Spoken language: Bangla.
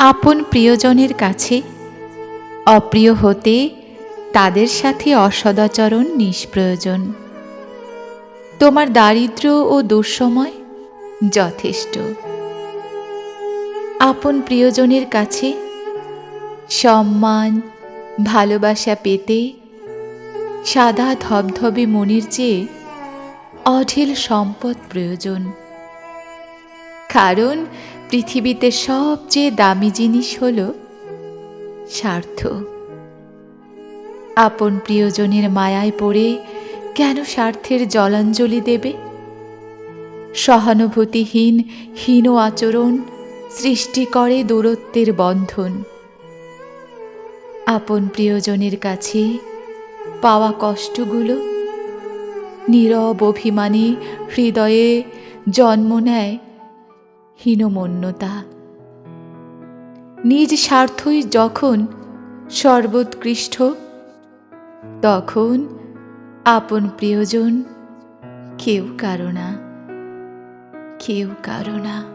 আপন প্রিয়জনের কাছে অপ্রিয় হতে তাদের সাথে অসদাচরণ নিষ্প্রয়োজন। তোমার দারিদ্র্য ও দুঃসময় যথেষ্ট। আপন প্রিয়জনের কাছে সম্মান ভালোবাসা পেতে সাদা ধবধবে মনের চেয়ে অঢেল সম্পদ প্রয়োজন। কারণ পৃথিবীতে সবচেয়ে দামি জিনিস হল স্বার্থ। আপন প্রিয়জনের মায়ায় পড়ে কেন স্বার্থের জলাঞ্জলি দেবে? সহানুভূতিহীন হীন আচরণ সৃষ্টি করে দূরত্বের বন্ধন। আপন প্রিয়জনের কাছে পাওয়া কষ্টগুলো নীরব অভিমানী হৃদয়ে জন্ম নেয় হীনমন্যতা। নিজ স্বার্থই যখন সর্বোৎকৃষ্ট, তখন আপন প্রিয়জন কেউ কারো না, কেউ কারো না।